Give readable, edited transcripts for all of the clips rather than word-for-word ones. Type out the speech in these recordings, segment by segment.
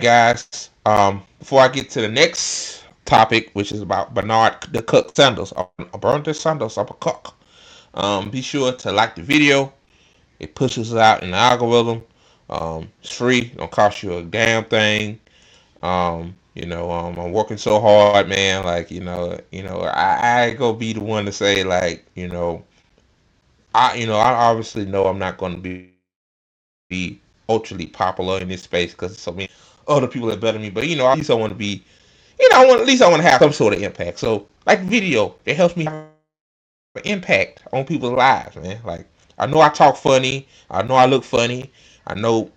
guys. Before I get to the next topic, which is about Bernard the Cook Sanders, Bernard Sanders of a cook. Be sure to like the video. It pushes us out in the algorithm. It's free. Don't cost you a damn thing. I'm working so hard, man. Like, I go be the one to say, like, I obviously know I'm not going to be ultra popular in this space because so many other people that better me. But at least I want to be, at least I want to have some sort of impact. So, like the video, it helps me have an impact on people's lives, man. Like, I know I talk funny. I know I look funny. I know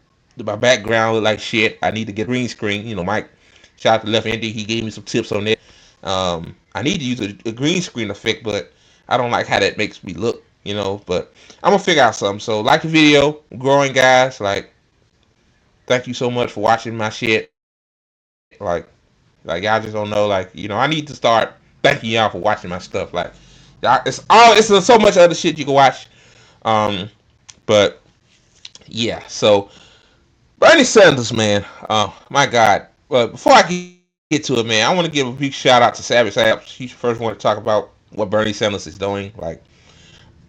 my background look like shit. I need to get a green screen. Mike, shout out to Left Andy. He gave me some tips on that. I need to use a green screen effect, but I don't like how that makes me look. But I'm gonna figure out something. So, like the video, growing guys. Like, thank you so much for watching my shit. Like y'all just don't know. Like, I need to start thanking y'all for watching my stuff. Like, it's so much other shit you can watch. Um, but yeah. So Bernie Sanders, man. My God. But before I get to it, man, I want to give a big shout out to Savage Saps. He first want to talk about what Bernie Sanders is doing. Like,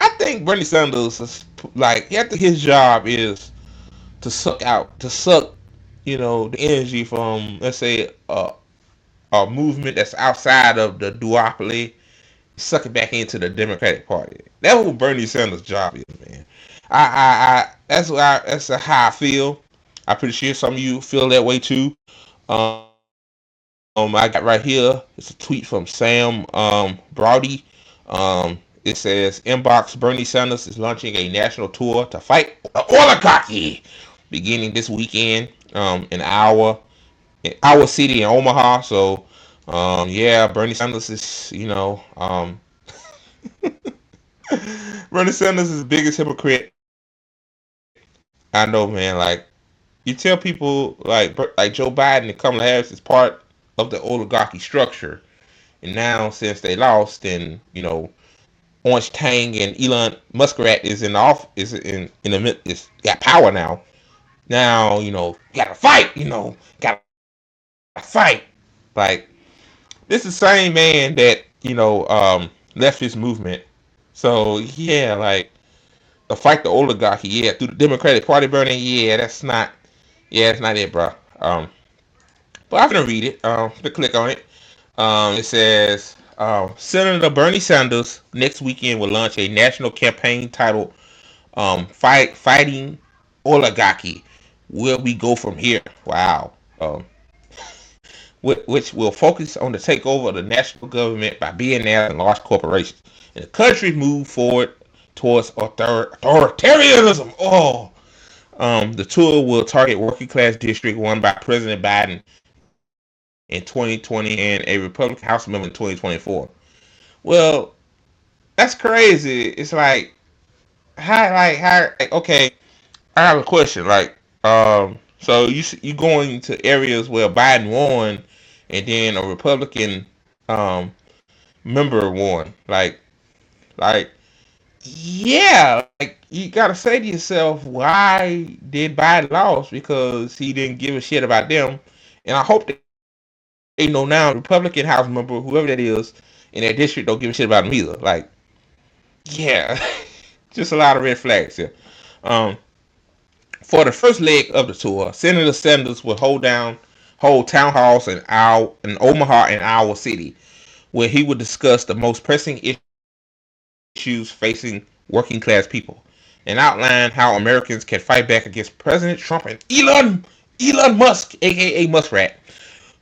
I think Bernie Sanders is like, I think his job is to suck, the energy from, let's say, a movement that's outside of the duopoly, suck it back into the Democratic Party. That's what Bernie Sanders' job is, man. That's how I feel. I'm pretty sure some of you feel that way too. I got right here. It's a tweet from Sam Brody. It says, "Inbox Bernie Sanders is launching a national tour to fight the oligarchy, beginning this weekend in our city in Omaha." So, yeah, Bernie Sanders is, Bernie Sanders is the biggest hypocrite I know, man. Like, you tell people like Joe Biden and Kamala Harris is part of the oligarchy structure, and now since they lost, and Orange Tang and Elon Muskrat is in the off is in the is got power now. Now gotta fight. Gotta fight. Like, this is the same man that left his movement. So yeah, like, to fight the oligarchy, yeah, through the Democratic Party burning, yeah, that's not it, bro. But I'm gonna read it. To click on it. It says, Senator Bernie Sanders next weekend will launch a national campaign titled Fighting Oligarchy. Where we go from here? Wow. Which will focus on the takeover of the national government by billionaires and large corporations. And the country move forward towards authoritarianism. Oh, the tour will target working class district won by President Biden in 2020 and a Republican House member in 2024. Well, that's crazy. It's how okay. I have a question. Like, so you going to areas where Biden won, and then a Republican um member won. Like, yeah, like, you gotta say to yourself, why did Biden lost? Because he didn't give a shit about them, and I hope they know now. The Republican House member, whoever that is, in that district, don't give a shit about them either. Like, yeah, just a lot of red flags here. Um, For the first leg of the tour, Senator Sanders will hold town halls in Omaha and Iowa City, where he would discuss the most pressing issues facing working class people, and outline how Americans can fight back against President Trump and Elon Musk, aka Muskrat,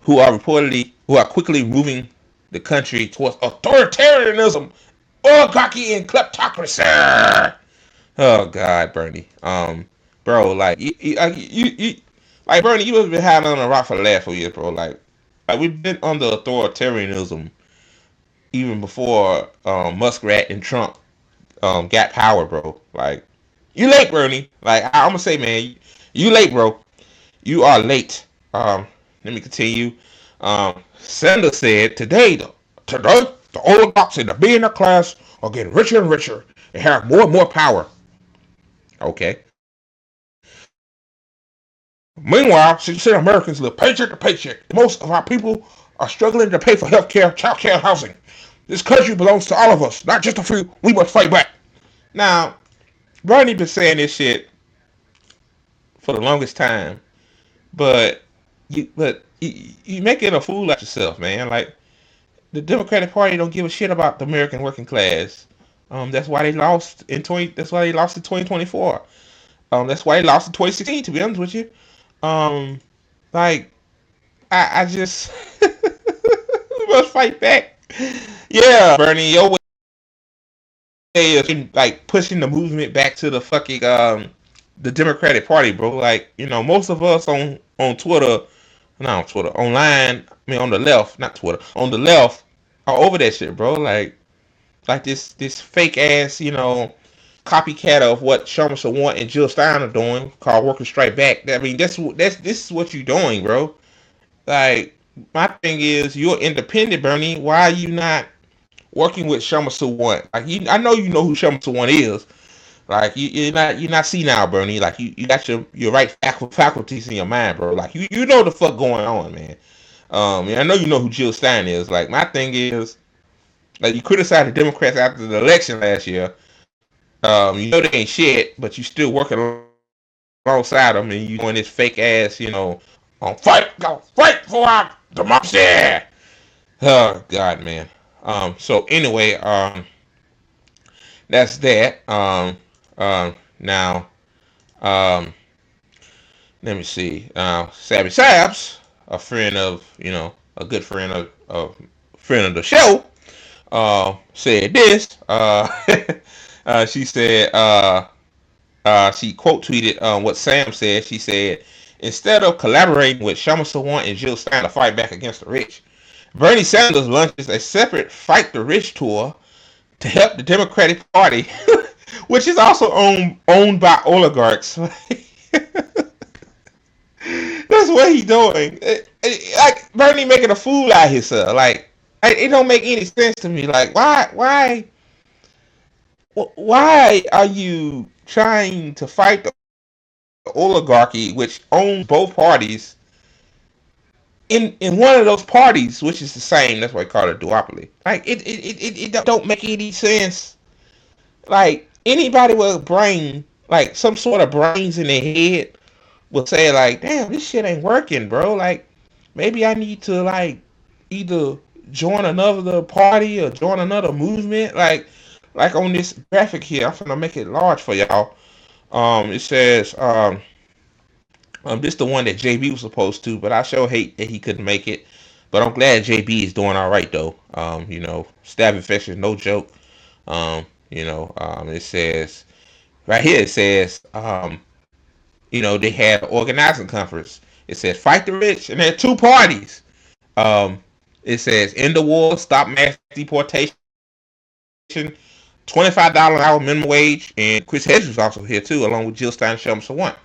who are quickly moving the country towards authoritarianism, oligarchy, and kleptocracy. Oh God, Bernie. Bro, like, like, Bernie, you have been having on a rock for the last 4 years, bro. Like, we've been under authoritarianism even before Muskrat and Trump got power, bro. Like, you late, Bernie. Like, I'm gonna say, man, you late, bro. You are late. Let me continue. Sanders said today the oligarchs and the billionaire class are getting richer and richer and have more and more power. Okay. Meanwhile, 60% of Americans live paycheck to paycheck. Most of our people are struggling to pay for health care, child care, and housing. This country belongs to all of us, not just a few. We must fight back. Now, Bernie been saying this shit for the longest time, but you making a fool out yourself, man. Like the Democratic Party don't give a shit about the American working class. That's why they lost in 20. That's why they lost in 2024. That's why they lost in 2016. To be honest with you, um, like I just we must fight back. Yeah, Bernie, your way is like pushing the movement back to the fucking the Democratic Party, bro. Like most of us on Twitter, not on Twitter, online. I mean, on the left, not Twitter, on the left, are over that shit, bro. Like this fake ass, copycat of what Sherman Sawant and Jill Stein are doing, called Workers Strike Back. I mean, this is what you're doing, bro. Like my thing is, you're independent, Bernie. Why are you not working with Sherman Sawant? Like I know you know who Sherman Sawant is. Like you're not senile, Bernie. Like you got your right faculties in your mind, bro. Like you know the fuck going on, man. And I know you know who Jill Stein is. Like my thing is, like you criticized the Democrats after the election last year. You know they ain't shit, but you still working alongside them, and you doing this fake ass, gotta fight for our democracy. Oh God, man. So anyway, that's that. Now, um, let me see. Savvy Sabs, a friend of, a good friend of the show, said this. She said, she quote tweeted what Sam said. She said, instead of collaborating with Shama Sawant and Jill Stein to fight back against the rich, Bernie Sanders launches a separate Fight the Rich tour to help the Democratic Party, which is also owned by oligarchs. That's what he's doing. Like Bernie making a fool out of himself. Like it don't make any sense to me. Like why are you trying to fight the oligarchy, which owns both parties, in one of those parties, which is the same? That's why I call it a duopoly. Like it don't make any sense. Like anybody with a brain, like some sort of brains in their head, will say like, damn, this shit ain't working, bro. Like maybe I need to like either join another party or join another movement. Like on this graphic here, I'm gonna make it large for y'all. It says this the one that JB was supposed to, but I sure hate that he couldn't make it. But I'm glad JB is doing all right though. Stab infection is no joke. It says right here. It says they had an organizing conference. It says fight the rich, and there are two parties. Um, it says end the war, stop mass deportation, $25 an hour minimum wage, and Chris Hedges was also here too, along with Jill Stein and Sherman Sawant.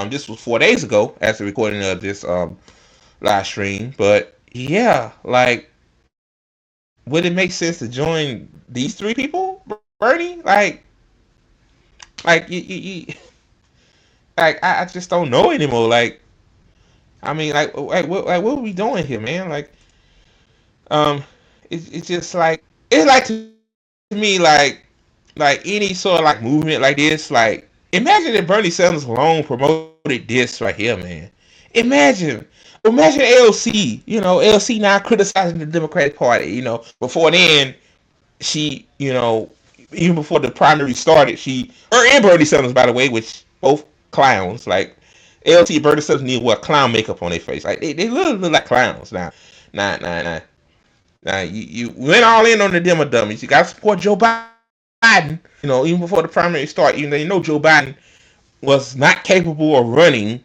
This was 4 days ago, as the recording of this live stream. But yeah, like, would it make sense to join these three people, Bernie? Like I just don't know anymore. Like, I mean, what are we doing here, man? Like, um, it's just like it's like to me like any sort of like movement like this. Like, imagine if Bernie Sanders alone promoted this right here, man. Imagine. Imagine LC, LC now criticizing the Democratic Party. Before then, she, even before the primary started, her and Bernie Sanders, by the way, which both clowns, like LT and Bernie Sanders need to wear clown makeup on their face. Like they look like clowns now. Nah. Now you went all in on the demo dummies. You gotta support Joe Biden. Even before the primary start, even though Joe Biden was not capable of running,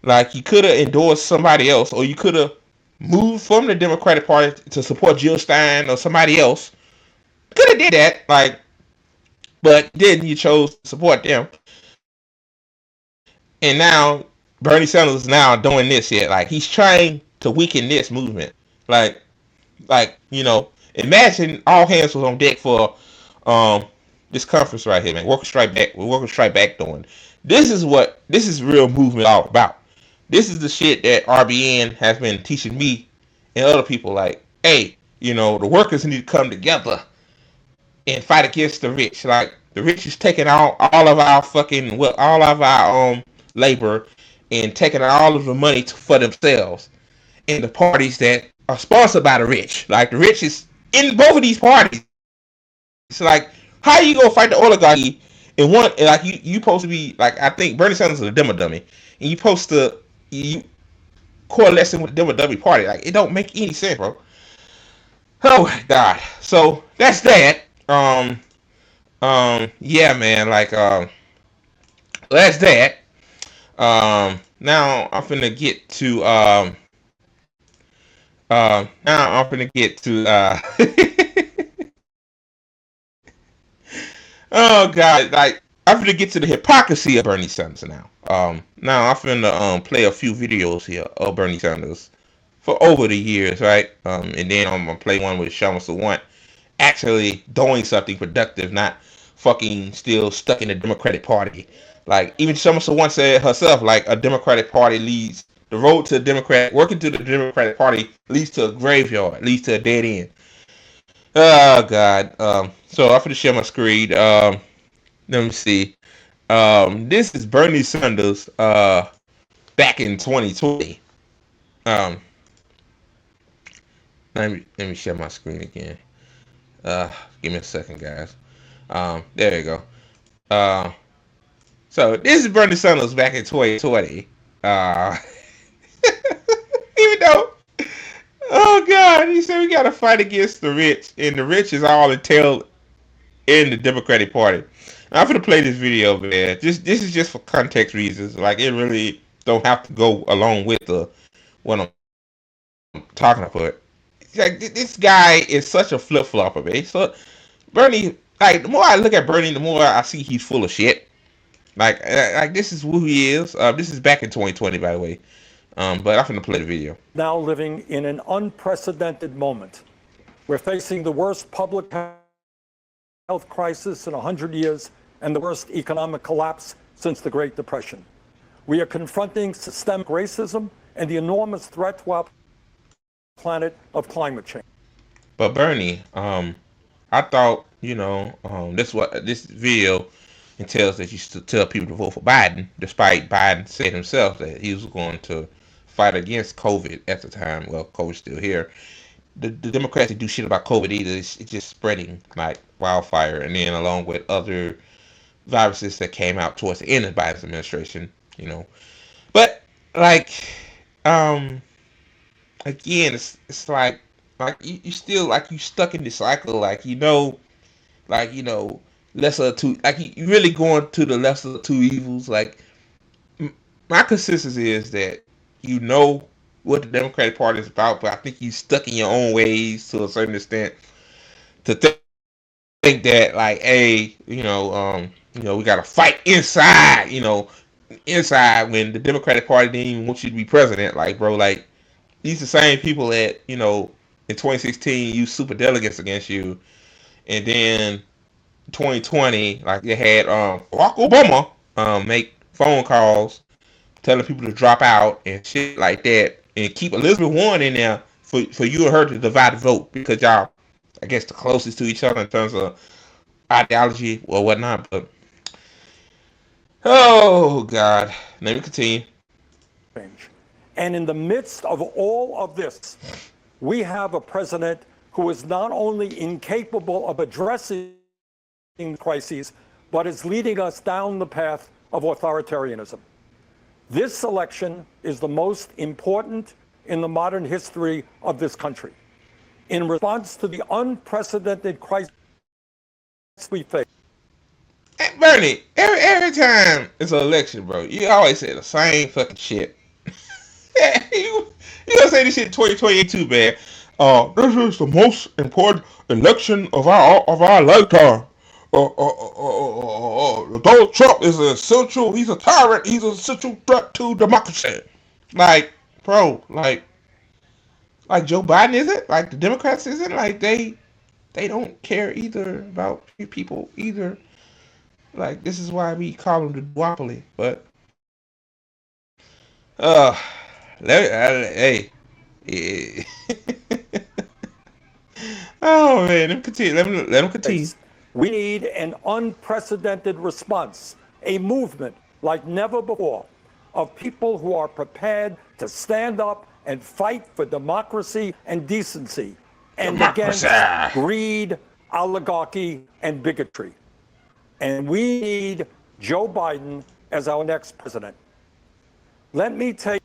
like you could have endorsed somebody else, or you could have moved from the Democratic Party to support Jill Stein or somebody else. Could have did that, like, but then you chose to support them. And now Bernie Sanders is now doing this yet. Like he's trying to weaken this movement. Like, imagine all hands was on deck for this conference right here, man. Workers Strike Back. Workers Strike Back doing. This is real movement all about. This is the shit that RBN has been teaching me and other people. Like, hey, the workers need to come together and fight against the rich. Like, the rich is taking all of our fucking, well, all of our labor and taking all of the money for themselves. And the parties that are sponsored by the rich, like the rich is in both of these parties. It's like, how you gonna fight the oligarchy and one, like, you supposed to be like, I think Bernie Sanders is a demo dummy, and you supposed to you coalescing with the demo dummy party. Like, it don't make any sense, bro. Oh my god. So that's that. Yeah, man. Like, that's that. Now I'm finna get to now I'm finna get to oh god, like, I'm finna get to the hypocrisy of Bernie Sanders now. Now I'm finna play a few videos here of Bernie Sanders for over the years, right? And then I'm gonna play one with Shama Sawant actually doing something productive, not fucking still stuck in the Democratic Party. Like, even Shama Sawant said herself, like, a Democratic Party leads the road to the Democrat, working to the Democratic Party leads to a graveyard, leads to a dead end. Oh god. So I'm gonna share my screen. Let me see. This is Bernie Sanders back in 2020. Um, let me share my screen again. Give me a second, guys. There you go. Uh, so this is Bernie Sanders back in 2020. Even though, oh god, he said we gotta fight against the rich, and the rich is all entailed in the Democratic Party. I'm gonna play this video, man. This is just for context reasons. Like, it really don't have to go along with the what I'm talking about. Like, this guy is such a flip flopper, man. So Bernie, like, the more I look at Bernie, the more I see he's full of shit. Like this is who he is. This is back in 2020, by the way. But I'm gonna play the video. Now living in an unprecedented moment. We're facing the worst public health crisis in 100 years and the worst economic collapse since the Great Depression. We are confronting systemic racism and the enormous threat to our planet of climate change. But Bernie, I thought, this video entails that you should tell people to vote for Biden, despite Biden said himself that he was going to fight against COVID at the time. Well, COVID's still here. The Democrats didn't do shit about COVID either. It's just spreading like wildfire, and then along with other viruses that came out towards the end of Biden's administration. But, like, um, again, it's like you still, like, you stuck in this cycle, like, lesser of two, like, you really going to the lesser of two evils. Like, my consistency is that you know what the Democratic Party is about, but I think you stuck in your own ways to a certain extent to think that, like, hey, we gotta fight inside when the Democratic Party didn't even want you to be president. Like, bro, like, these the same people that in 2016 used super delegates against you, and then 2020, like, they had Barack Obama make phone calls telling people to drop out and shit like that, and keep Elizabeth Warren in there for you and her to divide the vote because y'all, I guess, the closest to each other in terms of ideology or whatnot. But oh god, let me continue. And in the midst of all of this, we have a president who is not only incapable of addressing crises, but is leading us down the path of authoritarianism. This election is the most important in the modern history of this country. In response to the unprecedented crisis we face. Hey, Bernie, every time it's an election, bro, you always say the same fucking shit. you gonna say this shit in 2022, man. This is the most important election of our lifetime. Donald Trump is he's a tyrant, he's a central threat to democracy. Like, bro, like Joe Biden isn't, like the Democrats isn't, like they don't care either about people either. Like, this is why we call them the duopoly. But Uh, hey, yeah. Oh man, let him continue. Let him continue. We need an unprecedented response, a movement like never before of people who are prepared to stand up and fight for democracy and decency and Democracy. against greed, oligarchy, and bigotry. And we need Joe Biden as our next president. Let me tell you.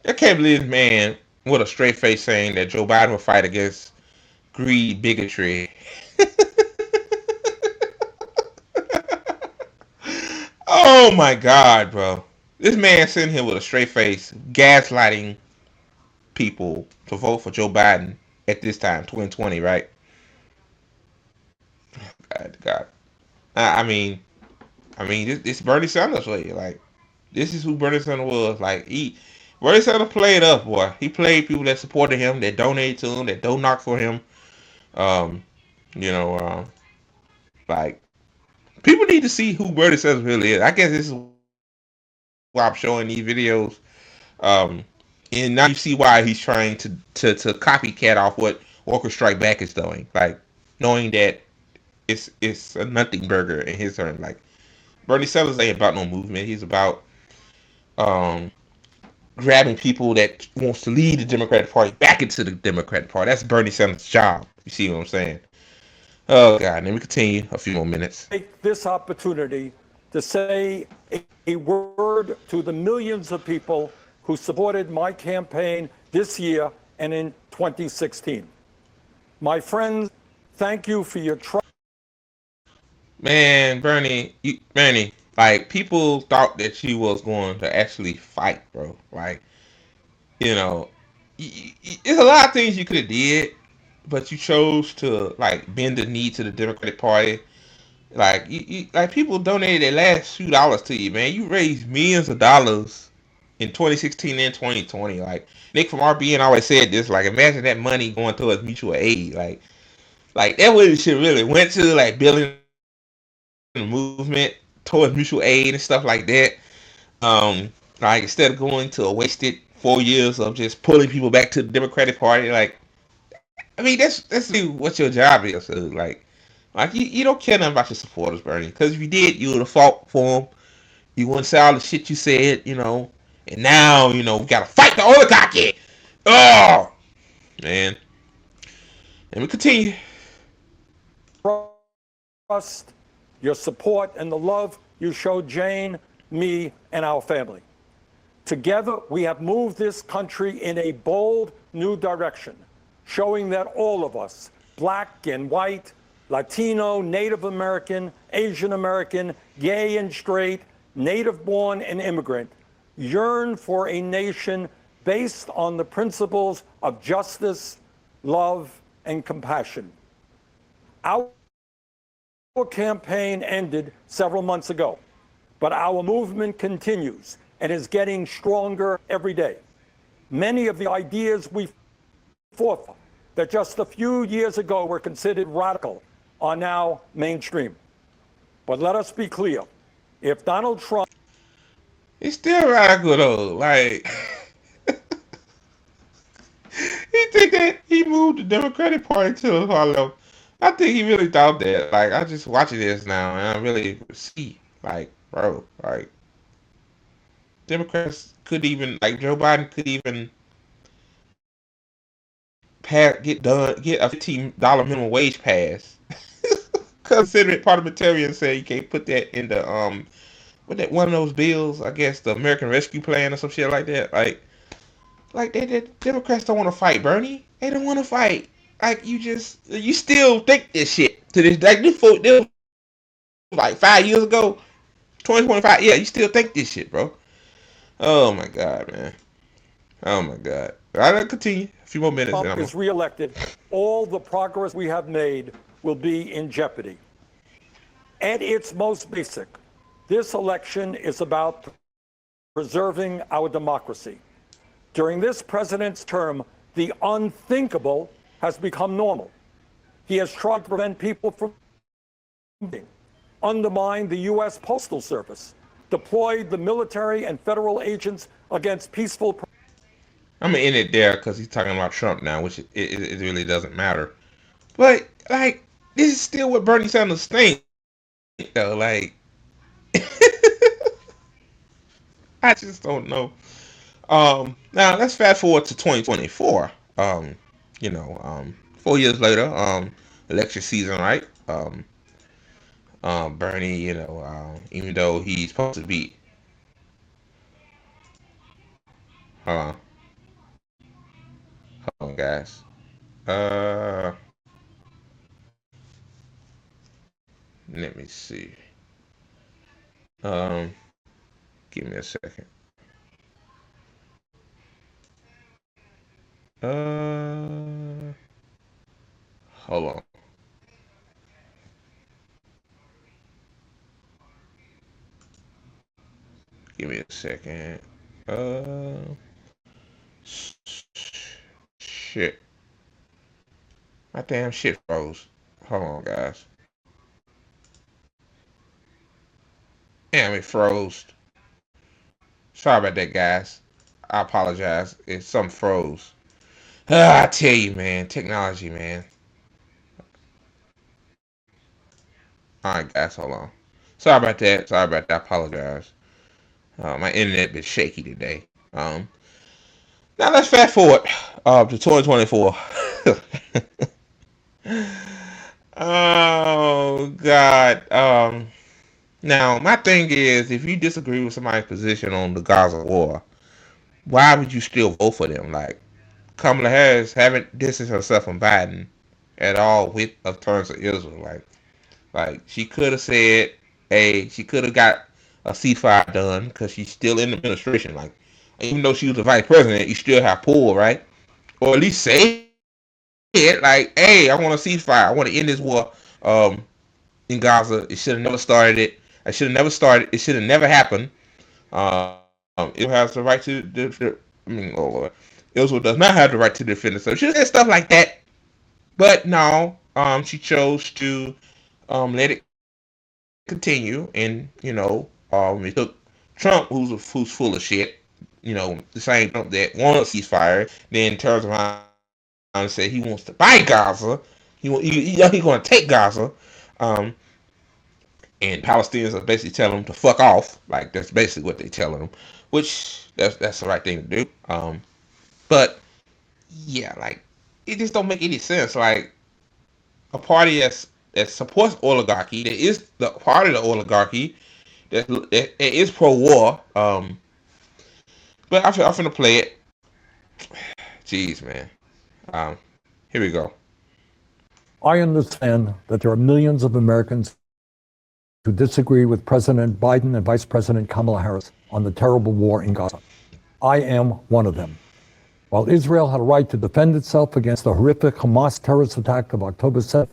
I can't believe this man with a straight face saying that Joe Biden will fight against greed, bigotry. Oh my God, bro. This man sitting here with a straight face, gaslighting people to vote for Joe Biden at this time, 2020, right? God. This Bernie Sanders way. Like, this is who Bernie Sanders was. Like, Bernie Sanders played up, boy. He played people that supported him, that donated to him, that don't knock for him. Um, you know, like, people need to see who Bernie Sanders really is. I guess this is why I'm showing these videos. Um, and now you see why he's trying to copycat off what Walker Strike Back is doing. Like, knowing that it's a nothing burger in his turn. Like, Bernie Sanders ain't about no movement. He's about um, grabbing people that wants to lead the Democratic Party back into the Democratic Party. That's Bernie Sanders' job. You see what I'm saying? Oh God, let me continue a few more minutes. Take this opportunity to say a word to the millions of people who supported my campaign this year and in 2016. My friends, thank you for your trust. Man, Bernie, like people thought that you was going to actually fight, bro. Like, you know, there's a lot of things you could have did, but you chose to like bend the knee to the Democratic Party. Like, like people donated their last few dollars to you, man. You raised millions of dollars in 2016 and 2020. Like Nick from RBN always said this. Like, imagine that money going towards mutual aid. Like that what it should really went to, like building the movement towards mutual aid and stuff like that. Like instead of going to a wasted 4 years of just pulling people back to the Democratic Party. Like, I mean, that's what your job is. So, like you don't care nothing about your supporters, Bernie. Because if you did, you would have fought for them. You wouldn't say all the shit you said, And now, we gotta fight the oligarchy. Oh man. Let me continue. Trust, your support, and the love you showed Jane, me, and our family. Together, we have moved this country in a bold new direction, showing that all of us, black and white, Latino, Native American, Asian American, gay and straight, native born and immigrant, yearn for a nation based on the principles of justice, love, and compassion. Our campaign ended several months ago, but our movement continues and is getting stronger every day. Many of the ideas we fought for that just a few years ago were considered radical are now mainstream. But let us be clear, if Donald Trump... It's still radical though. Like he think that he moved the Democratic Party to Harlem. I think he really thought that. Like I just watching this now and I really see like, bro, like Democrats could even like Joe Biden could even get a $15 minimum wage pass. Considering parliamentarians say you can't put that in the what that one of those bills, I guess the American Rescue Plan or some shit like that. Like they Democrats don't want to fight, Bernie. They don't want to fight. Like you still think this shit to this this like 5 years ago, 2025. Yeah, you still think this shit, bro. Oh my God, man. Oh my God. I'll continue a few more minutes. Trump is reelected, all the progress we have made will be in jeopardy. At its most basic, this election is about preserving our democracy. During this president's term, the unthinkable has become normal. He has tried to prevent people from voting, undermined the U.S. Postal Service, deployed the military and federal agents against peaceful. I'm gonna end it there because he's talking about Trump now, which it really doesn't matter. But like, this is still what Bernie Sanders think, though. Like, I just don't know. Now let's fast forward to 2024. 4 years later, election season, right? Bernie, even though he's supposed to be, hold on, guys. Uh, Let me see. Um, Give me a second. Uh, Hold on. Give me a second. Uh, Shit. My damn shit froze. Hold on, guys. Damn, it froze. Sorry about that, guys. I apologize. It's something froze. I tell you, man, technology, man. All right, guys, hold on. Sorry about that. Sorry about that. I apologize. My internet been shaky today. Now let's fast forward to 2024. Oh God. Now my thing is, if you disagree with somebody's position on the Gaza war, why would you still vote for them? Like Kamala Harris haven't distanced herself from Biden at all with of terms of Israel. Like she could have said, hey, she could have got a ceasefire done because she's still in the administration. Like even though she was the vice president, you still have pull, right? Or at least say it, like, hey, I want a ceasefire. I want to end this war in Gaza. It should have never started it. I should have never started. It should have never happened. Israel has the right oh Lord, Israel does not have the right to defend itself. She said stuff like that, but no, she chose to let it continue, and it took Trump, who's full of shit. The same Trump that wanted a ceasefire, then turns around and said he wants to buy Gaza. He's going to take Gaza. Um, and Palestinians are basically telling them to fuck off. Like that's basically what they telling them, which that's the right thing to do. But yeah, like it just don't make any sense. Like a party that supports oligarchy, that is the part of the oligarchy that is pro-war. But I'm finna play it. Jeez, man. Um, Here we go. I understand that there are millions of Americans who disagree with President Biden and Vice President Kamala Harris on the terrible war in Gaza. I am one of them. While Israel had a right to defend itself against the horrific Hamas terrorist attack of October 7th,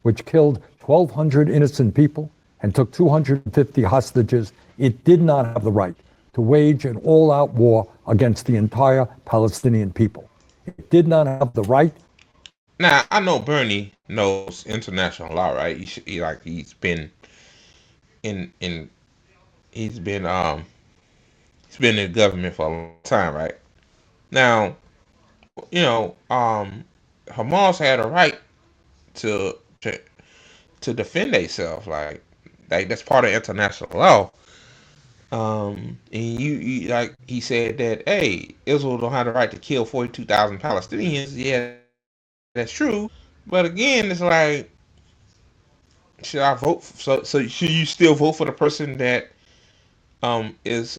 which killed 1,200 innocent people and took 250 hostages, it did not have the right to wage an all-out war against the entire Palestinian people. It did not have the right. Now I know Bernie knows international law, right? In he's been he's been in the government for a long time, right? Now, Hamas had a right to to to defend themselves, like that's part of international law. And like he said that, hey, Israel don't have the right to kill 42,000 Palestinians. Yeah, that's true. But again, it's like, should I vote? So should you still vote for the person that is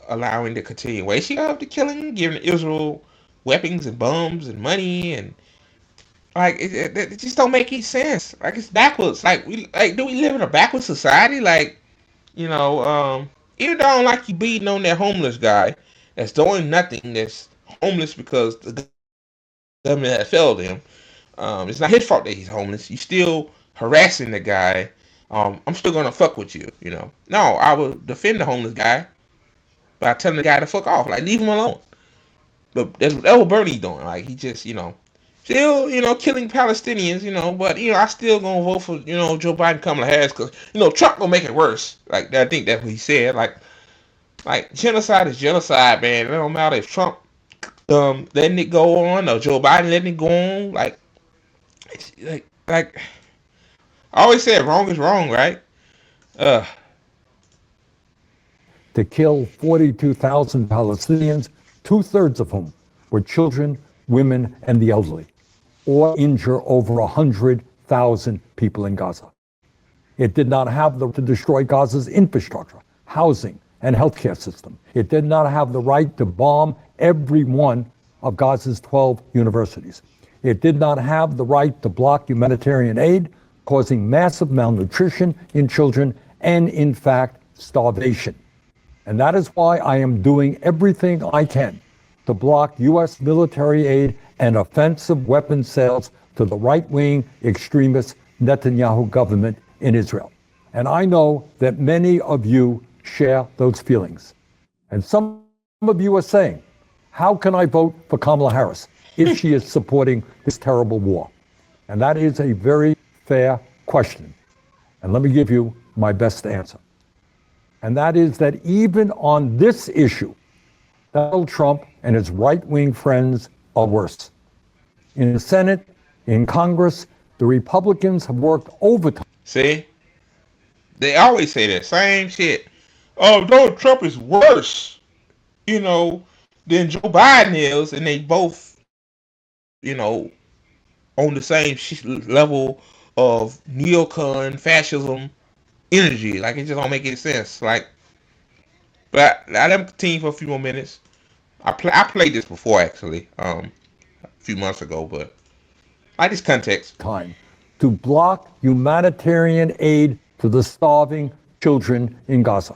allowing the continuation of the killing, giving Israel weapons and bombs and money and like it just don't make any sense. Like it's backwards. Do we live in a backwards society? Like even though I don't like you beating on that homeless guy that's doing nothing, that's homeless because the government has failed him. It's not his fault that he's homeless. You still harassing the guy. I'm still gonna fuck with you. No, I will defend the homeless guy by telling the guy to fuck off. Like leave him alone. But that's what Bernie's doing. Like he just still killing Palestinians. But I still gonna vote for Joe Biden, Kamala Harris because Trump gonna make it worse. Like I think that's what he said. Like Like genocide is genocide, man. It don't matter if Trump letting it go on or Joe Biden letting it go on. Like I always said, wrong is wrong, right? Uh, To kill 42,000 Palestinians, two-thirds of whom were children, women, and the elderly, or injure over 100,000 people in Gaza. It did not have the right to destroy Gaza's infrastructure, housing, and healthcare system. It did not have the right to bomb every one of Gaza's 12 universities. It did not have the right to block humanitarian aid, causing massive malnutrition in children and, in fact, starvation. And that is why I am doing everything I can to block U.S. military aid and offensive weapons sales to the right-wing extremist Netanyahu government in Israel. And I know that many of you share those feelings. And some of you are saying, how can I vote for Kamala Harris if she is supporting this terrible war? And that is a very fair question. And let me give you my best answer. And that is that even on this issue, Donald Trump and his right-wing friends are worse. In the Senate, in Congress, the Republicans have worked overtime. see, they always say that same shit. Oh, Donald Trump is worse, you know, than Joe Biden is, and they both, on the same level of neocon fascism energy. Like it just don't make any sense. Like, but let them continue for a few more minutes. I played this before actually, a few months ago, but like this context. Time to block humanitarian aid to the starving children in Gaza.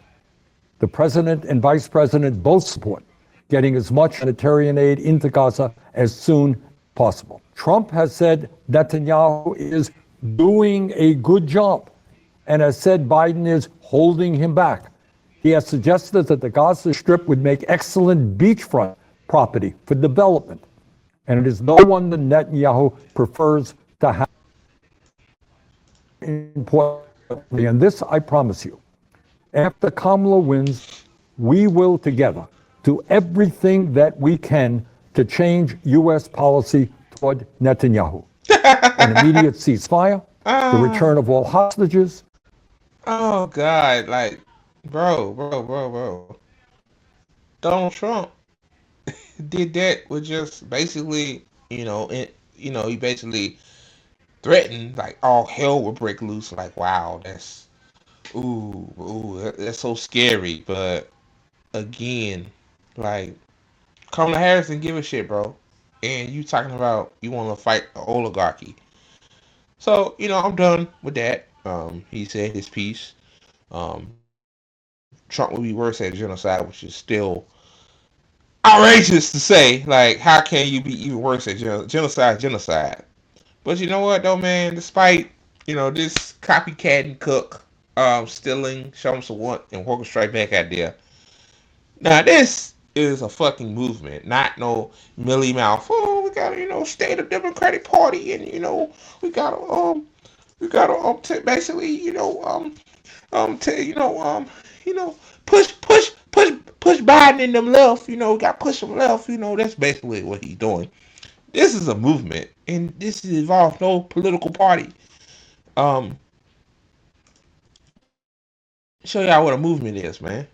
The president and vice president both support getting as much humanitarian aid into Gaza as soon as possible. Trump has said Netanyahu is doing a good job and has said Biden is holding him back. He has suggested that the Gaza Strip would make excellent beachfront property for development. And it is no one that Netanyahu prefers to have. Importantly, and this I promise you, after Kamala wins, we will together do everything that we can to change U.S. policy toward Netanyahu. An immediate ceasefire, the return of all hostages. Oh God, like, bro. Donald Trump did that with just basically, he basically threatened like all hell would break loose. Like, wow, that's so scary. But again, like, Kamala Harris didn't give a shit, bro. And you talking about you want to fight the oligarchy. So, I'm done with that. He said his piece. Trump would be worse at genocide, which is still outrageous to say. Like, how can you be even worse at genocide? Genocide. But you know what, though, man? Despite this copycat and cook, stealing, show 'em some what, and working straight back idea. Now this is a fucking movement, not no Millie Mouth. Oh, we got state of Democratic Party, and we got to basically to push Biden in them left. Got to push them left. That's basically what he's doing. This is a movement, and this involves no political party. Um, show y'all what a movement is, man.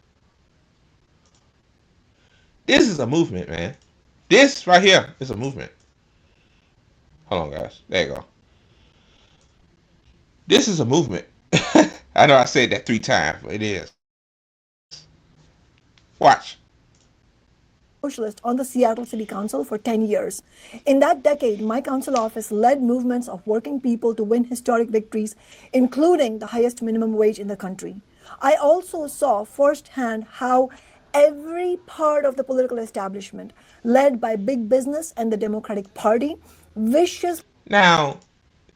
This is a movement, man. This right here is a movement. Hold on, guys. There you go. This is a movement. I know I said that 3 times, but it is. Watch. Socialist on the Seattle City Council for 10 years. In that decade, my council office led movements of working people to win historic victories, including the highest minimum wage in the country. I also saw firsthand how every part of the political establishment, led by big business and the Democratic Party, viciously. Now,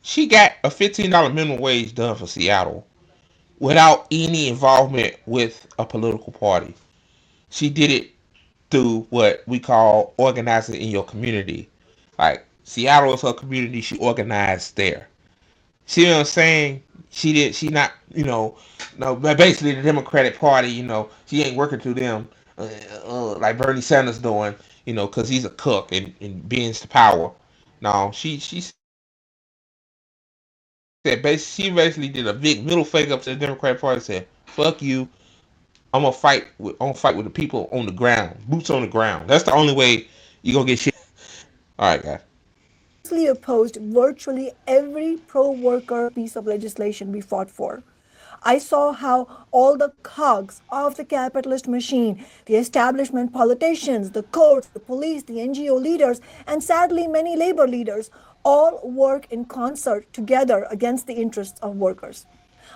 she got a $15 minimum wage done for Seattle without any involvement with a political party. She did it through what we call organizing in your community. Like, Seattle is her community. She organized there. See what I'm saying? she did. She not. No. But basically, the Democratic Party. She ain't working through them, like Bernie Sanders doing. Because he's a cook and bends to power. No, she said she basically did a big middle finger up to the Democratic Party. And said, "Fuck you. I'm gonna fight with the people on the ground, boots on the ground. That's the only way you gonna get shit." All right, guys. Vigorously opposed virtually every pro worker piece of legislation we fought for. I saw how all the cogs of the capitalist machine, the establishment politicians, the courts, the police, the NGO leaders, and sadly many labor leaders all work in concert together against the interests of workers.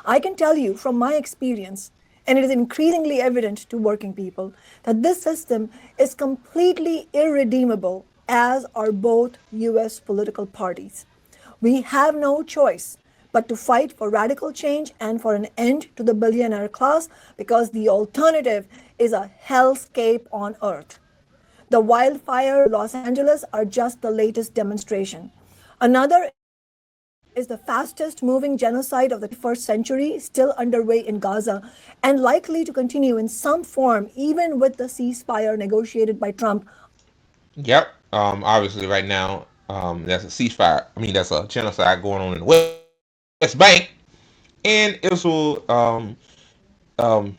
I can tell you from my experience, and it is increasingly evident to working people, that this system is completely irredeemable, as are both US political parties. We have no choice but to fight for radical change and for an end to the billionaire class, because the alternative is a hellscape on earth. The wildfires in Los Angeles are just the latest demonstration. Another is the fastest moving genocide of the 21st century still underway in Gaza and likely to continue in some form even with the ceasefire negotiated by Trump. Yep. Obviously, right now, that's a ceasefire. I mean, that's a genocide going on in the West Bank, and Israel um,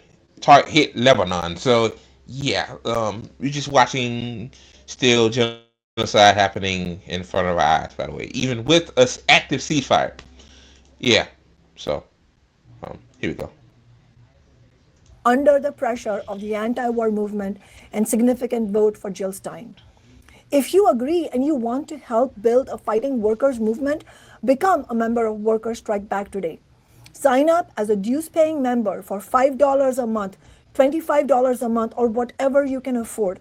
hit Lebanon. So yeah, we're just watching still genocide happening in front of our eyes. By the way, even with a active ceasefire. Yeah. So here we go. Under the pressure of the anti war movement and significant vote for Jill Stein. If you agree and you want to help build a fighting workers movement, become a member of Workers Strike Back today. Sign up as a dues paying member for $5 a month, $25 a month, or whatever you can afford.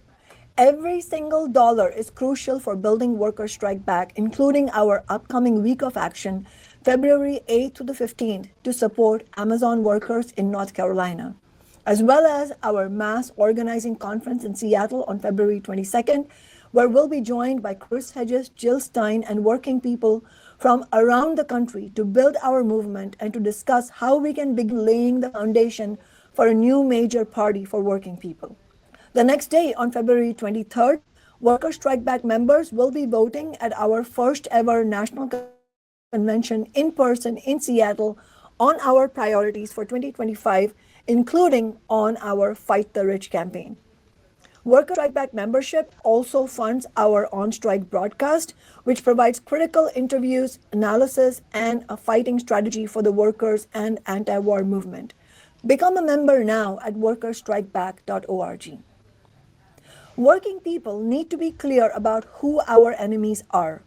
Every single dollar is crucial for building Workers Strike Back, including our upcoming week of action, February 8th to the 15th, to support Amazon workers in North Carolina, as well as our mass organizing conference in Seattle on February 22nd, where we'll be joined by Chris Hedges, Jill Stein, and working people from around the country to build our movement and to discuss how we can begin laying the foundation for a new major party for working people. The next day, on February 23rd, Worker Strike Back members will be voting at our first ever national convention in person in Seattle on our priorities for 2025, including on our Fight the Rich campaign. Worker Strike Back membership also funds our on strike broadcast, which provides critical interviews, analysis, and a fighting strategy for the workers and anti war movement. Become a member now at workerstrikeback.org. Working people need to be clear about who our enemies are.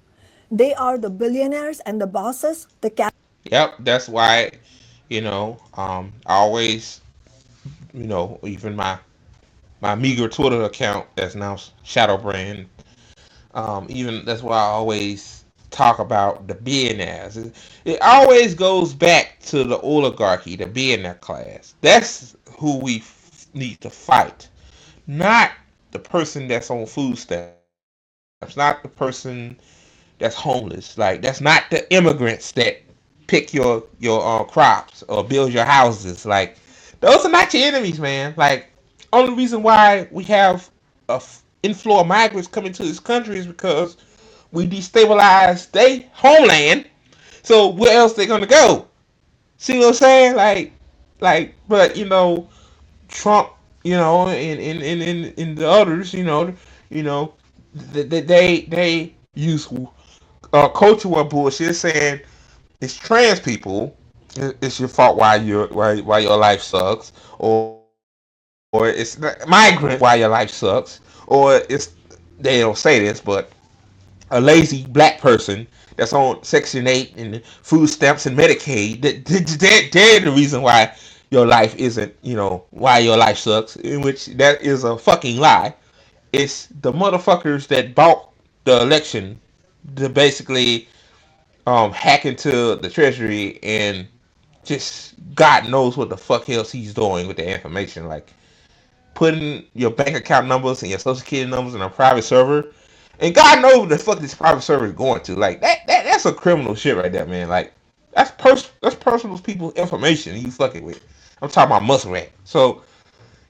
They are the billionaires and the bosses, the Yep. That's why I always even my meager Twitter account that's now Shadow Brand. Even that's why I always talk about the billionaires. It always goes back to the oligarchy, the billionaire class. That's who we need to fight, not the person that's on food stamps, not the person that's homeless. Like that's not the immigrants that pick your crops or build your houses. Like those are not your enemies, man. Like only reason why we have a inflow of migrants coming to this country is because we destabilized their homeland. So where else they gonna go? See what I'm saying? But Trump, and the others, you know, they use culture war bullshit, saying it's trans people. It's your fault why your life sucks, or it's migrant why your life sucks, or it's they don't say this, but a lazy black person that's on Section 8 and food stamps and Medicaid, they're the reason why your life isn't, why your life sucks, in which that is a fucking lie. It's the motherfuckers that bought the election to basically hack into the treasury and just God knows what the fuck else he's doing with the information. Like putting your bank account numbers and your social security numbers in a private server. And God knows what the fuck this private server is going to. Like that's a criminal shit right there, man. Like That's personal people's information you fucking with. I'm talking about Muskrat. So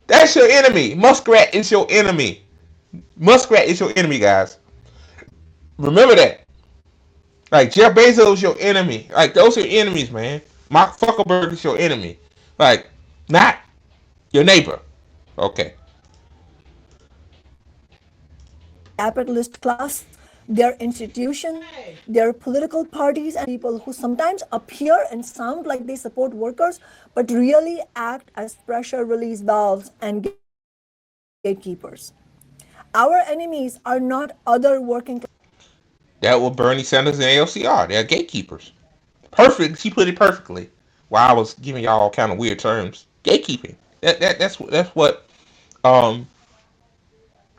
that's your enemy. Muskrat is your enemy. Muskrat is your enemy, guys. Remember that. Like Jeff Bezos is your enemy. Like those are your enemies, man. Mark Zuckerberg is your enemy. Like not your neighbor. Okay. Capitalist class, their institutions, their political parties, and people who sometimes appear and sound like they support workers, but really act as pressure release valves and gatekeepers. Our enemies are not other working class. That was Bernie Sanders and ALCR. They're gatekeepers. Perfect. She put it perfectly. While I was giving y'all all kind of weird terms. Gatekeeping. That's what um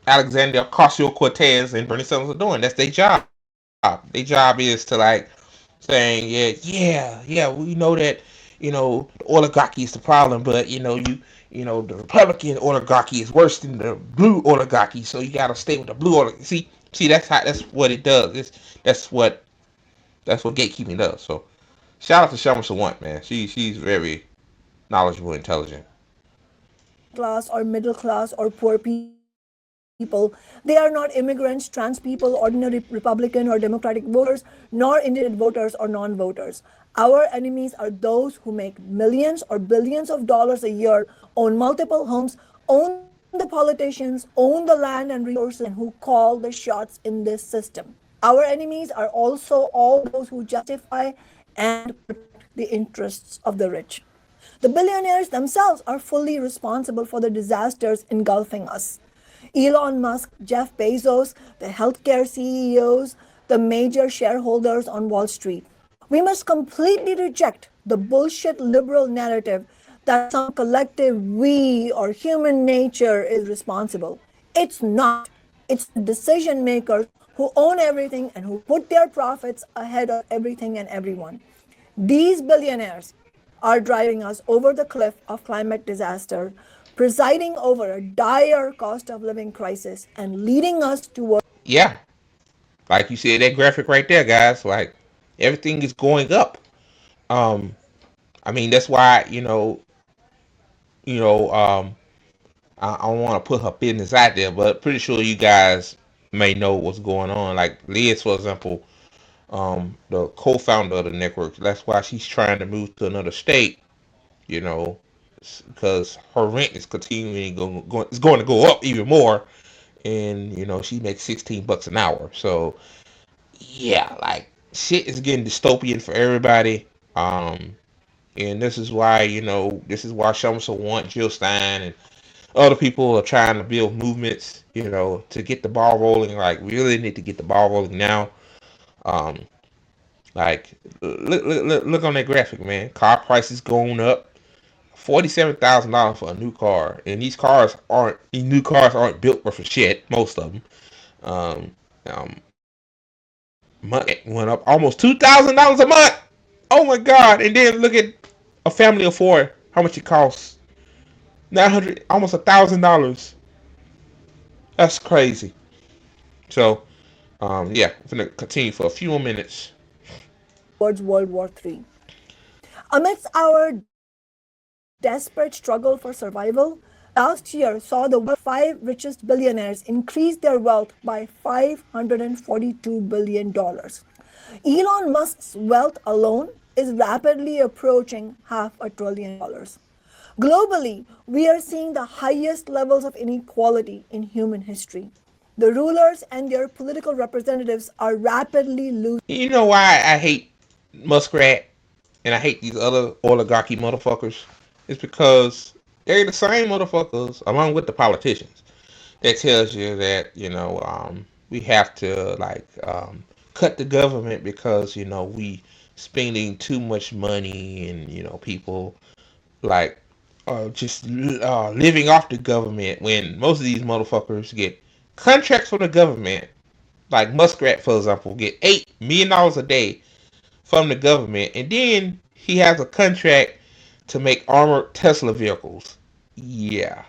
Alexander Ocasio Cortez and Bernie Sanders are doing. That's their job. Their job is to like saying, yeah, we know that, the oligarchy is the problem, but the Republican oligarchy is worse than the blue oligarchy, so you gotta stay with the blue oligarchy. See, that's what it does. That's what gatekeeping does. So shout out to Summer Sawant, man. She's very knowledgeable, intelligent. Class or middle class or poor people. They are not immigrants, trans people, ordinary Republican or Democratic voters, nor independent voters or non voters. Our enemies are those who make millions or billions of dollars a year, own multiple homes, own the politicians, own the land and resources, and who call the shots in this system. Our enemies are also all those who justify and protect the interests of the rich. The billionaires themselves are fully responsible for the disasters engulfing us. Elon Musk, Jeff Bezos, the healthcare CEOs, the major shareholders on Wall Street. We must completely reject the bullshit liberal narrative that some collective we or human nature is responsible. It's not. It's the decision makers who own everything and who put their profits ahead of everything and everyone. These billionaires are driving us over the cliff of climate disaster, presiding over a dire cost of living crisis, and leading us toward. Yeah, like you said, that graphic right there, guys. Like everything is going up. Um, I mean that's why you know I don't want to put her business out there, but pretty sure you guys may know what's going on. Like Liz, for example, the co-founder of the network. That's why she's trying to move to another state. You know, because her rent is continuing it's going to go up even more, and she makes $16 an hour. So yeah, like shit is getting dystopian for everybody. And this is why some want Jill Stein and other people are trying to build movements, to get the ball rolling. Like we really need to get the ball rolling now. Um, like look on that graphic, man. Car prices going up. $47,000 for a new car, and these new cars aren't built for shit. Most of them. Money went up almost $2,000 a month. Oh my god! And then look at a family of four. How much it costs? 900, almost $1,000. That's crazy. So, yeah, I'm gonna continue for a few more minutes. towards World War III. Amidst our desperate struggle for survival, last year saw the world's five richest billionaires increase their wealth by $542 billion. Elon Musk's wealth alone is rapidly approaching $500 billion. Globally, we are seeing the highest levels of inequality in human history. The rulers and their political representatives are rapidly losing. You know why I hate Muskrat and I hate these other oligarchy motherfuckers? It's because they're the same motherfuckers, along with the politicians, that tells you that we have to cut the government because we spending too much money, and people like just living off the government, when most of these motherfuckers get contracts from the government. Like Muskrat, for example, get $8 million a day from the government, and then he has a contract to make armored Tesla vehicles. Yeah,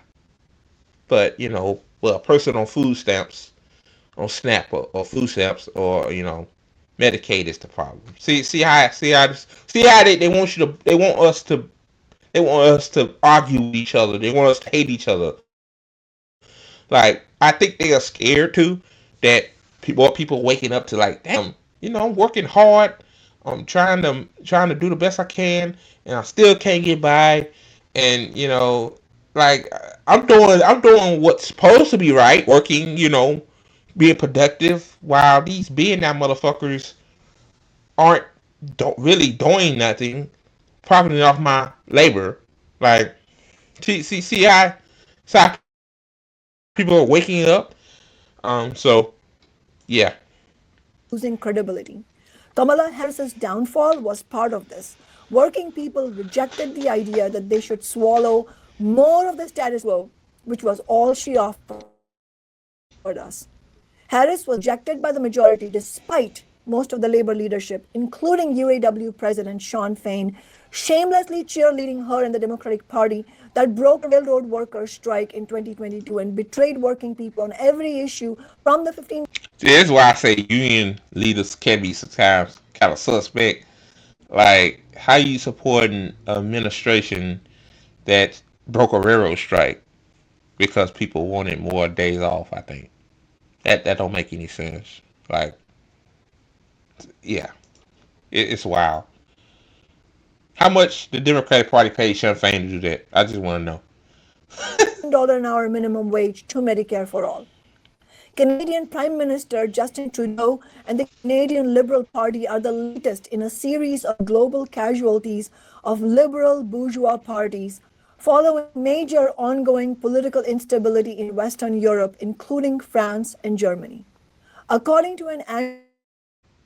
but well, a person on food stamps, on SNAP or food stamps, or Medicaid is the problem. See how See how they want you to they want us to argue with each other. They want us to hate each other. Like I think they are scared too that people waking up to like, damn, I'm working hard. I'm trying to do the best I can, and I still can't get by. And like I'm doing what's supposed to be right, working, being productive, while these being that motherfuckers aren't don't really doing nothing, profiting off my labor. Like, see how people are waking up. So yeah, Losing credibility. Kamala Harris's downfall was part of this. Working people rejected the idea that they should swallow more of the status quo, which was all she offered us. Harris was rejected by the majority despite most of the labor leadership, including UAW President Sean Fain, shamelessly cheerleading her and the Democratic Party that broke the railroad workers' strike in 2022 and betrayed working people on every issue from the 15. see, that's why I say union leaders can be sometimes kind of suspect. Like, how you supporting an administration that broke a railroad strike because people wanted more days off? I think that don't make any sense. Like, yeah, it's wild. How much the Democratic Party paid Sean Fain to do that? I just want to know. $15 an hour minimum wage to Medicare for all. Canadian Prime Minister Justin Trudeau and the Canadian Liberal Party are the latest in a series of global casualties of liberal bourgeois parties following major ongoing political instability in Western Europe, including France and Germany. According to an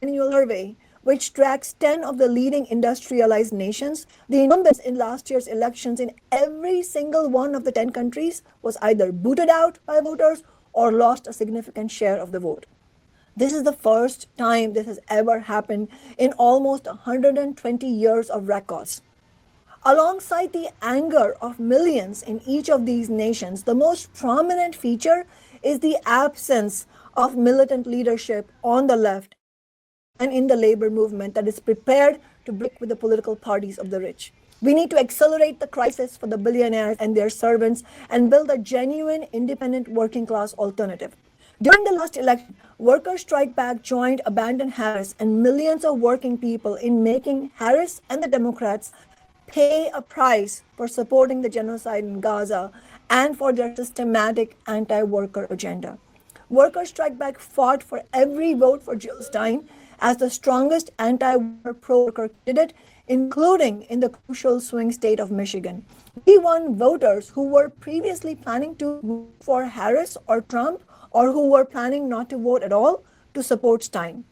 annual survey which tracks 10 of the leading industrialized nations, the incumbents in last year's elections in every single one of the 10 countries was either booted out by voters or lost a significant share of the vote. This is the first time this has ever happened in almost 120 years of records. Alongside the anger of millions in each of these nations, the most prominent feature is the absence of militant leadership on the left and in the labor movement that is prepared to break with the political parties of the rich. We need to accelerate the crisis for the billionaires and their servants and build a genuine independent working class alternative. During the last election, Workers Strike Back joined Abandon Harris and millions of working people in making Harris and the Democrats pay a price for supporting the genocide in Gaza and for their systematic anti worker agenda. Workers Strike Back fought for every vote for Jill Stein as the strongest anti war pro worker candidate, including in the crucial swing state of Michigan. We won voters who were previously planning to vote for Harris or Trump or who were planning not to vote at all to support Stein.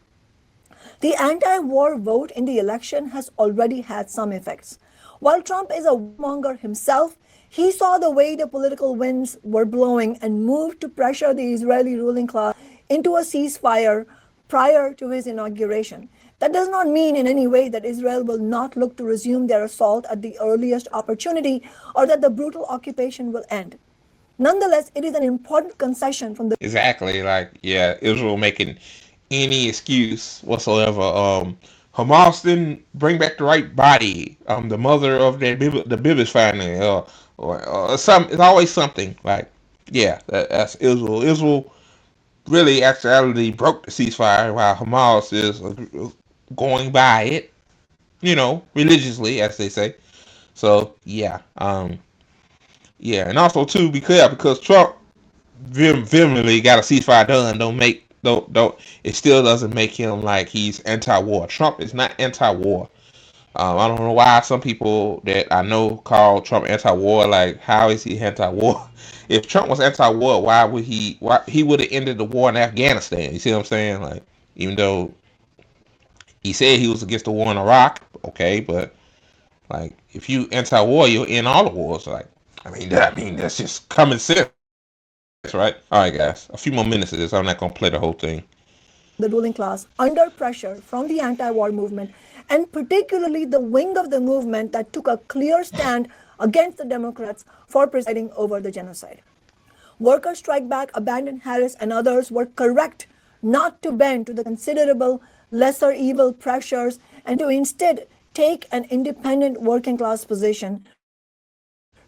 The anti war vote in the election has already had some effects. While Trump is a warmonger himself, he saw the way the political winds were blowing and moved to pressure the Israeli ruling class into a ceasefire prior to his inauguration. That does not mean in any way that Israel will not look to resume their assault at the earliest opportunity or that the brutal occupation will end. Nonetheless, it is an important concession from the Exactly. Like, yeah, Israel making any excuse whatsoever. Hamas didn't bring back the right body. The mother of the Bibbis family, or some. It's always something. Like, yeah, that's Israel. Israel really actually broke the ceasefire while Hamas is going by it. Religiously, as they say. So yeah, yeah, and also too, because Trump vehemently got a ceasefire done, don't it still doesn't make him like he's anti-war. Trump is not anti-war. I don't know why some people that I know call Trump anti-war. Like, how is he anti-war? If Trump was anti-war, why would he? Why he would have ended the war in Afghanistan? You see what I'm saying? Like, even though he said he was against the war in Iraq, okay, but like, if you anti-war, you'll end all the wars. Like, I mean that's just common sense, right? All right, guys, a few more minutes of this. I'm not gonna play the whole thing. the ruling class under pressure from the anti war movement, and particularly the wing of the movement that took a clear stand against the Democrats for presiding over the genocide. Workers Strike Back, Abandon Harris, and others were correct not to bend to the considerable lesser evil pressures and to instead take an independent working class position,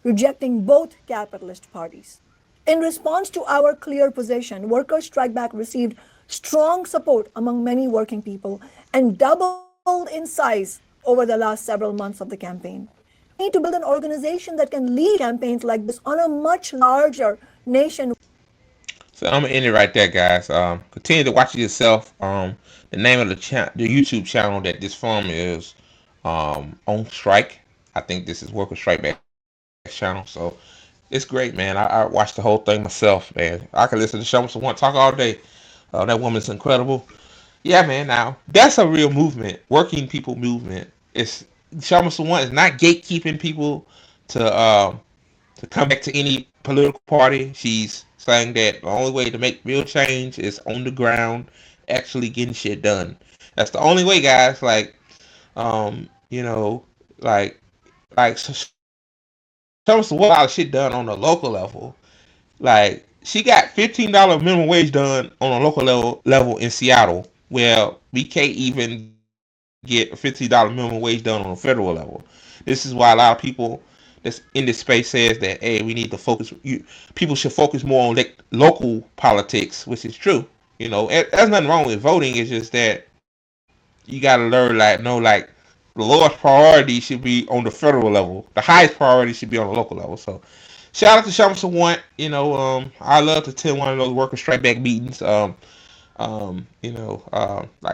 rejecting both capitalist parties. In response to our clear position, Workers' Strike Back received strong support among many working people and doubled in size over the last several months of the campaign. We need to build an organization that can lead campaigns like this on a much larger nation. So I'm gonna end it right there, guys. Continue to watch it yourself. The name of the YouTube channel that this forum is on strike. I think this is Worker Strike Back channel. So it's great, man. I watched the whole thing myself, man. I can listen to Shama One talk all day. That woman's incredible. Yeah, man. Now that's a real movement, working people movement. It's Shama One is not gatekeeping people to come back to any political party. She's saying that the only way to make real change is on the ground, actually getting shit done. That's the only way, guys. Like, you know, like, some a lot of shit done on the local level. Like, she got $15 minimum wage done on a local level in Seattle, where we can't even get $15 minimum wage done on a federal level. This is why a lot of people that's in this space says that, hey, we need to focus. People should focus more on local politics, which is true. There's nothing wrong with voting. It's just that you gotta learn, the lowest priority should be on the federal level. The highest priority should be on the local level. So, shout out to Shamsa One. I love to attend one of those worker strike back meetings. Like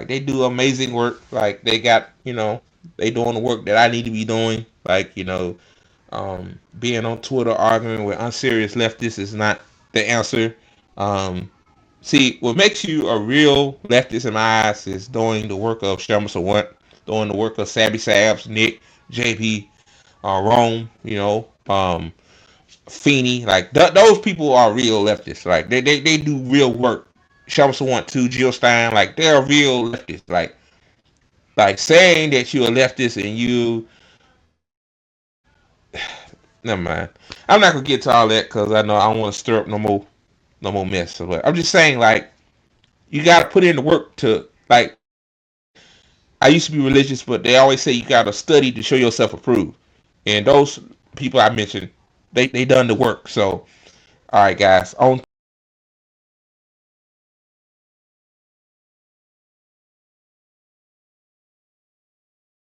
they do amazing work. Like they doing the work that I need to be doing. Being on Twitter arguing with unserious leftists is not the answer. Um, See, what makes you a real leftist in my eyes is doing the work of Shamsa One, doing the work of Sabby Sabs, Nick, JP, Rome, Feeney. Like those people are real leftists. Like they do real work. Shamsa One too, Jill Stein, like they're real leftists. Like saying that you're a leftist and never mind. I'm not gonna get to all that because I know I don't want to stir up no more mess. But I'm just saying, like, you gotta put in the work to, like, I used to be religious, but they always say you gotta study to show yourself approved. And those people I mentioned, they done the work. So, all right, guys, on